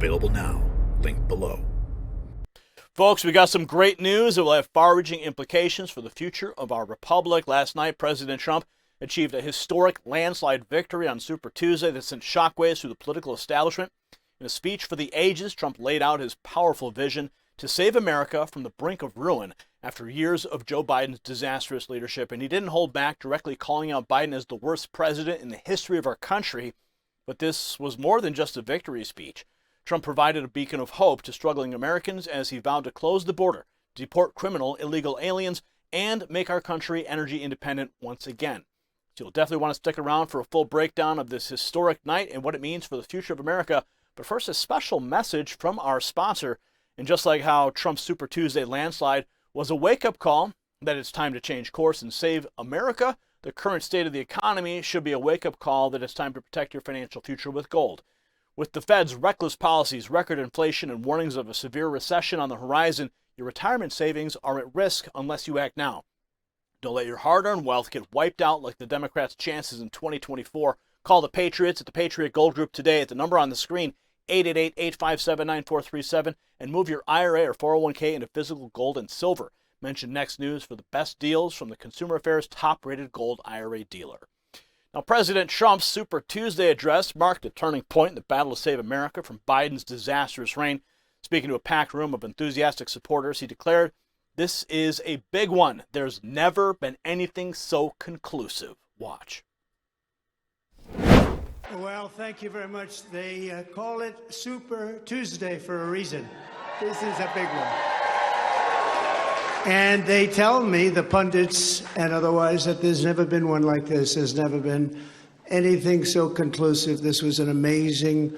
Available now. Link below. Folks, we got some great news that will have far-reaching implications for the future of our republic. Last night, President Trump achieved a historic landslide victory on Super Tuesday that sent shockwaves through the political establishment. In a speech for the ages, Trump laid out his powerful vision to save America from the brink of ruin after years of Joe Biden's disastrous leadership. And he didn't hold back, directly calling out Biden as the worst president in the history of our country. But this was more than just a victory speech. Trump provided a beacon of hope to struggling Americans as he vowed to close the border, deport criminal illegal aliens, and make our country energy independent once again. So you'll definitely want to stick around for a full breakdown of this historic night and what it means for the future of America. But first, a special message from our sponsor. And just like how Trump's Super Tuesday landslide was a wake-up call that it's time to change course and save America, the current state of the economy should be a wake-up call that it's time to protect your financial future with gold. With the Fed's reckless policies, record inflation, and warnings of a severe recession on the horizon, your retirement savings are at risk unless you act now. Don't let your hard-earned wealth get wiped out like the Democrats' chances in 2024. Call the Patriots at the Patriot Gold Group today at the number on the screen, 888-857-9437, and move your IRA or 401k into physical gold and silver. Mention Next News for the best deals from the Consumer Affairs top-rated gold IRA dealer. Now, President Trump's Super Tuesday address marked a turning point in the battle to save America from Biden's disastrous reign. Speaking to a packed room of enthusiastic supporters, he declared, "This is a big one. There's never been anything so conclusive." Watch. Well, thank you very much. They call it Super Tuesday for a reason. This is a big one. And they tell me, the pundits and otherwise, that there's never been one like this. There's never been anything so conclusive. This was an amazing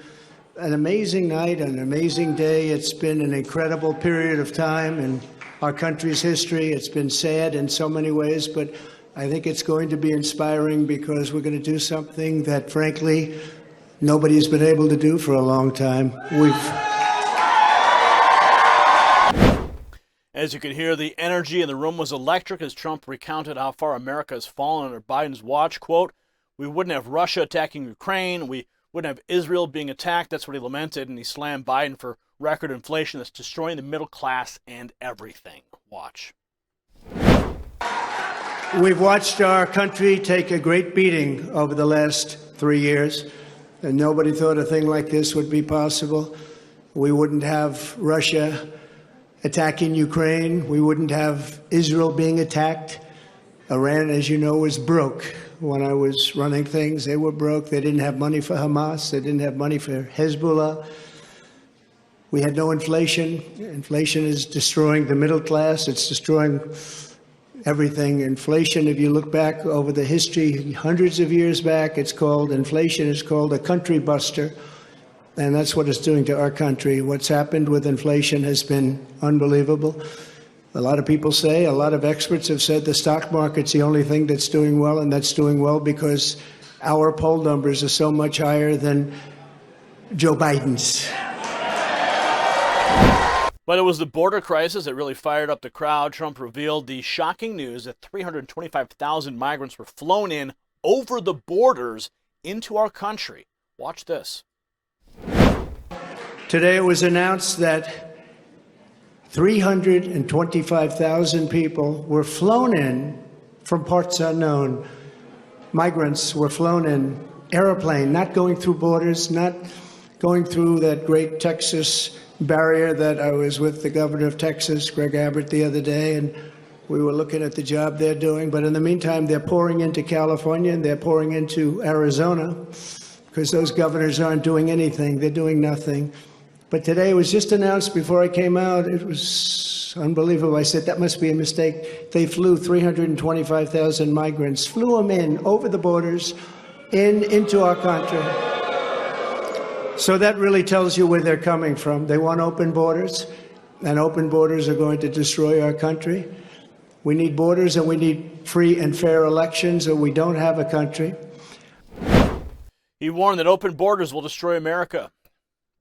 night, an amazing day. It's been an incredible period of time in our country's history. It's been sad in so many ways, but I think it's going to be inspiring because we're going to do something that, frankly, nobody's been able to do for a long time. As you can hear, the energy in the room was electric as Trump recounted how far America has fallen under Biden's watch. Quote, "We wouldn't have Russia attacking Ukraine. We wouldn't have Israel being attacked." That's what he lamented, and he slammed Biden for record inflation that's destroying the middle class and everything. Watch. We've watched our country take a great beating over the last 3 years, and nobody thought a thing like this would be possible. We wouldn't have Russia attacking Ukraine. We wouldn't have Israel being attacked. Iran, as you know, was broke. When I was running things, they were broke. They didn't have money for Hamas. They didn't have money for Hezbollah. We had no inflation. Inflation is destroying the middle class. It's destroying everything. Inflation, if you look back over the history, hundreds of years back, inflation is called a country buster. And that's what it's doing to our country. What's happened with inflation has been unbelievable. A lot of people say, a lot of experts have said the stock market's the only thing that's doing well, and that's doing well because our poll numbers are so much higher than Joe Biden's. But it was the border crisis that really fired up the crowd. Trump revealed the shocking news that 325,000 migrants were flown in over the borders into our country. Watch this. Today it was announced that 325,000 people were flown in from parts unknown. Migrants were flown in airplane, not going through borders, not going through that great Texas barrier that I was with the governor of Texas, Greg Abbott, the other day, and we were looking at the job they're doing. But in the meantime, they're pouring into California and they're pouring into Arizona because those governors aren't doing anything. They're doing nothing. But today it was just announced before I came out. It was unbelievable. I said, that must be a mistake. They flew 325,000 migrants, flew them in over the borders into our country. So that really tells you where they're coming from. They want open borders, and open borders are going to destroy our country. We need borders and we need free and fair elections, or we don't have a country. He warned that open borders will destroy America,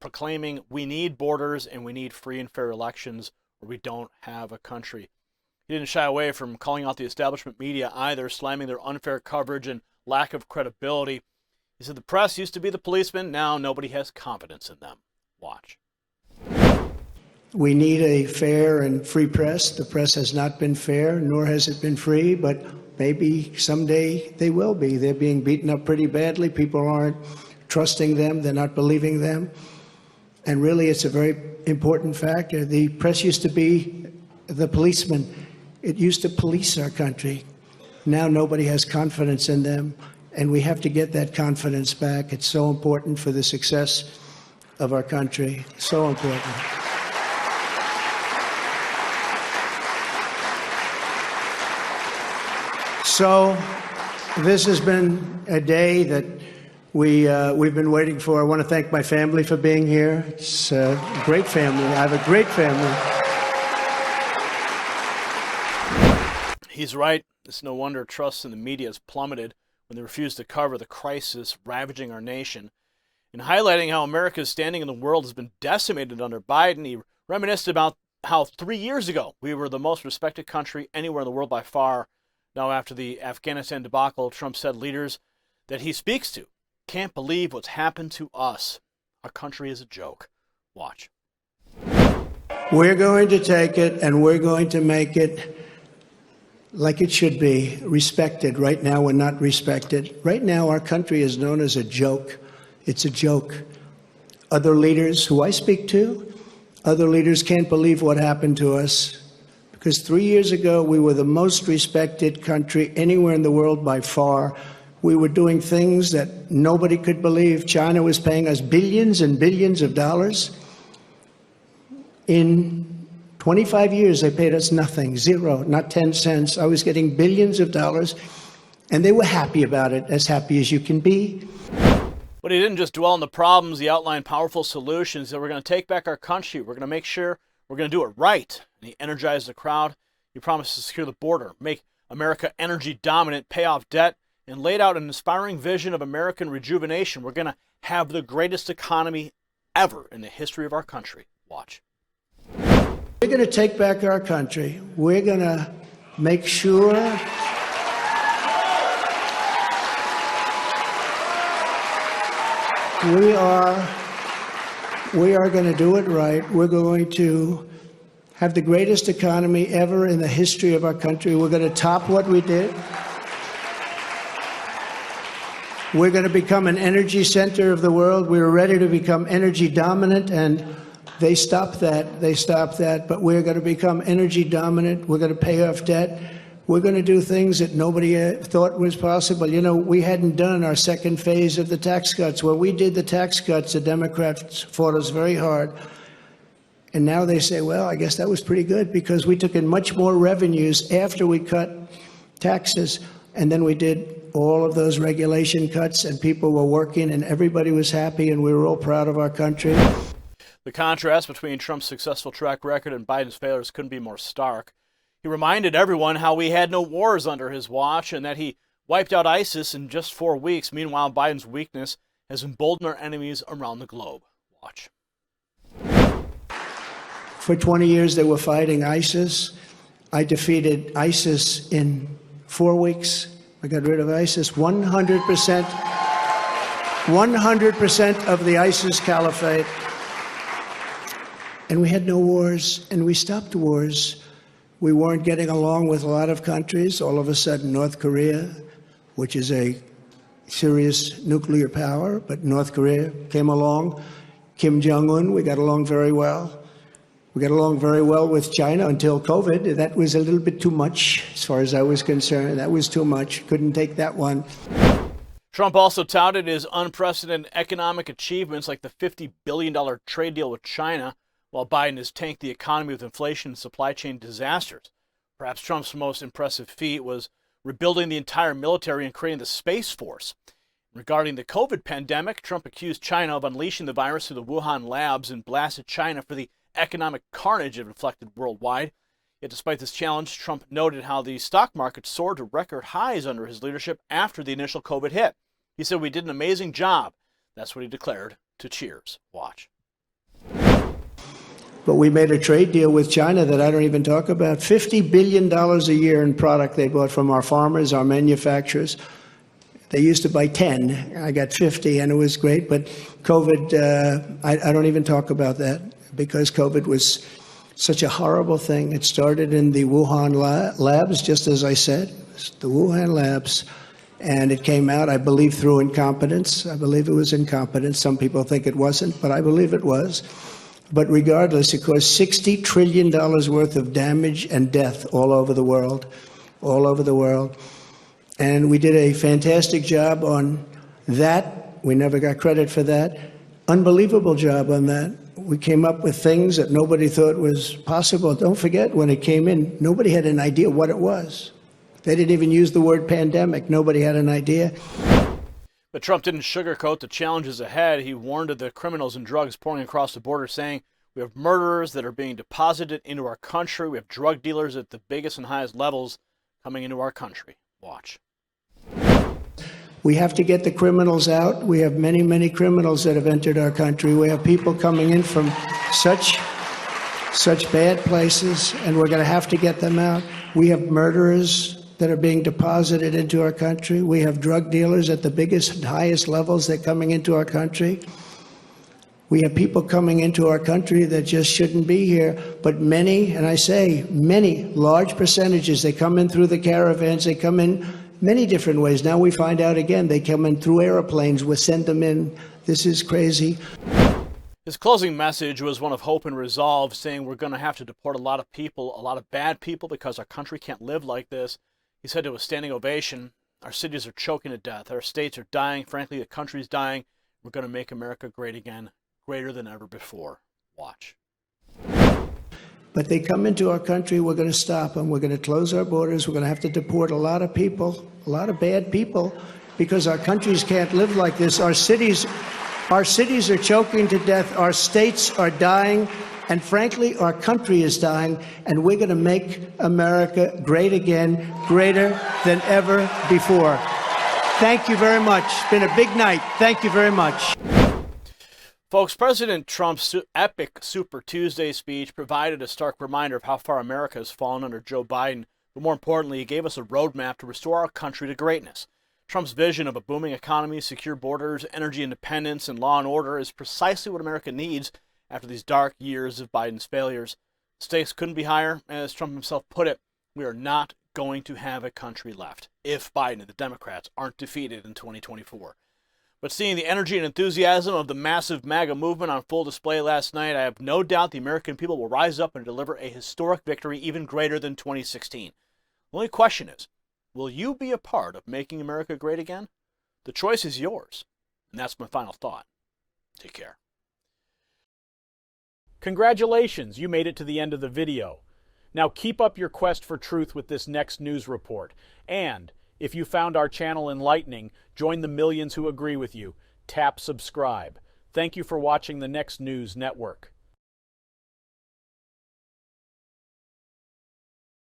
proclaiming we need borders and we need free and fair elections or we don't have a country. He didn't shy away from calling out the establishment media either, slamming their unfair coverage and lack of credibility. He said the press used to be the policeman, now nobody has confidence in them. Watch. We need a fair and free press. The press has not been fair, nor has it been free, but maybe someday they will be. They're being beaten up pretty badly. People aren't trusting them. They're not believing them. And really, it's a very important factor. The press used to be the policeman. It used to police our country. Now nobody has confidence in them, and we have to get that confidence back. It's so important for the success of our country. So important. So this has been a day that we've been waiting for. I want to thank my family for being here. It's a great family. I have a great family. He's right. It's no wonder trust in the media has plummeted when they refuse to cover the crisis ravaging our nation. In highlighting how America's standing in the world has been decimated under Biden, he reminisced about how 3 years ago we were the most respected country anywhere in the world by far. Now, after the Afghanistan debacle, Trump said leaders that he speaks to can't believe what's happened to us. Our country is a joke. Watch. We're going to take it and we're going to make it like it should be, respected. Right now, we're not respected. Right now, our country is known as a joke. It's a joke. Other leaders who I speak to, other leaders can't believe what happened to us. Because 3 years ago, we were the most respected country anywhere in the world by far. We were doing things that nobody could believe. China was paying us billions and billions of dollars. In 25 years, they paid us nothing, zero, not 10 cents. I was getting billions of dollars, and they were happy about it, as happy as you can be. But he didn't just dwell on the problems. He outlined powerful solutions that we're going to take back our country. We're going to make sure we're going to do it right. And he energized the crowd. He promised to secure the border, make America energy dominant, pay off debt, and laid out an inspiring vision of American rejuvenation. We're going to have the greatest economy ever in the history of our country. Watch. We're going to take back our country. We're going to make sure we are going to do it right. We're going to have the greatest economy ever in the history of our country. We're going to top what we did. We're going to become an energy center of the world. We were ready to become energy dominant, and they stopped that. They stopped that. But we're going to become energy dominant. We're going to pay off debt. We're going to do things that nobody thought was possible. You know, we hadn't done our second phase of the tax cuts. When we did the tax cuts, the Democrats fought us very hard. And now they say, well, I guess that was pretty good because we took in much more revenues after we cut taxes. And then we did all of those regulation cuts, and people were working, and everybody was happy, and we were all proud of our country. The contrast between Trump's successful track record and Biden's failures couldn't be more stark. He reminded everyone how we had no wars under his watch and that he wiped out ISIS in just 4 weeks. Meanwhile, Biden's weakness has emboldened our enemies around the globe. Watch. For 20 years, they were fighting ISIS. I defeated ISIS in 4 weeks. I got rid of ISIS. 100% of the ISIS caliphate. And we had no wars, and we stopped wars. We weren't getting along with a lot of countries. All of a sudden, North Korea, which is a serious nuclear power, but North Korea came along. Kim Jong-un, we got along very well. We got along very well with China until COVID. That was a little bit too much, as far as I was concerned. That was too much. Couldn't take that one. Trump also touted his unprecedented economic achievements like the $50 billion trade deal with China, while Biden has tanked the economy with inflation and supply chain disasters. Perhaps Trump's most impressive feat was rebuilding the entire military and creating the Space Force. Regarding the COVID pandemic, Trump accused China of unleashing the virus through the Wuhan labs and blasted China for the economic carnage it inflicted worldwide. Yet despite this challenge, Trump noted how the stock market soared to record highs under his leadership after the initial COVID hit. He said, "We did an amazing job." That's what he declared to Cheers. Watch. But we made a trade deal with China that I don't even talk about. $50 billion a year in product they bought from our farmers, our manufacturers. They used to buy 10. I got 50, and it was great. But COVID, I don't even talk about that because COVID was such a horrible thing. It started in the Wuhan labs, just as I said, the Wuhan labs. And it came out, I believe, through incompetence. I believe it was incompetence. Some people think it wasn't, but I believe it was. But regardless, it caused $60 trillion worth of damage and death all over the world, all over the world. And we did a fantastic job on that. We never got credit for that. Unbelievable job on that. We came up with things that nobody thought was possible. Don't forget, when it came in, nobody had an idea what it was. They didn't even use the word pandemic. Nobody had an idea. But Trump didn't sugarcoat the challenges ahead. He warned of the criminals and drugs pouring across the border, saying, we have murderers that are being deposited into our country. We have drug dealers at the biggest and highest levels coming into our country. Watch. We have to get the criminals out. We have many, many criminals that have entered our country. We have people coming in from such bad places, and we're going to have to get them out. We have murderers that are being deposited into our country. We have drug dealers at the biggest and highest levels that are coming into our country. We have people coming into our country that just shouldn't be here, but many, and I say many, large percentages, they come in through the caravans, they come in many different ways. Now we find out again, they come in through airplanes, we send them in. This is crazy. His closing message was one of hope and resolve, saying we're going to have to deport a lot of people, a lot of bad people, because our country can't live like this. He said to a standing ovation, our cities are choking to death, our states are dying, frankly, the country's dying. We're going to make America great again, greater than ever before. Watch. But they come into our country, we're going to stop them. We're going to close our borders. We're going to have to deport a lot of people, a lot of bad people, because our countries can't live like this. Our cities are choking to death. Our states are dying. And frankly, our country is dying. And we're going to make America great again, greater than ever before. Thank you very much. It's been a big night. Thank you very much. Folks, President Trump's epic Super Tuesday speech provided a stark reminder of how far America has fallen under Joe Biden, but more importantly, it gave us a roadmap to restore our country to greatness. Trump's vision of a booming economy, secure borders, energy independence, and law and order is precisely what America needs after these dark years of Biden's failures. Stakes couldn't be higher, and as Trump himself put it, we are not going to have a country left if Biden and the Democrats aren't defeated in 2024. But seeing the energy and enthusiasm of the massive MAGA movement on full display last night, I have no doubt the American people will rise up and deliver a historic victory even greater than 2016. The only question is, will you be a part of making America great again? The choice is yours. And that's my final thought. Take care. Congratulations, you made it to the end of the video. Now keep up your quest for truth with this next news report. And if you found our channel enlightening, join the millions who agree with you. Tap subscribe. Thank you for watching the Next News Network.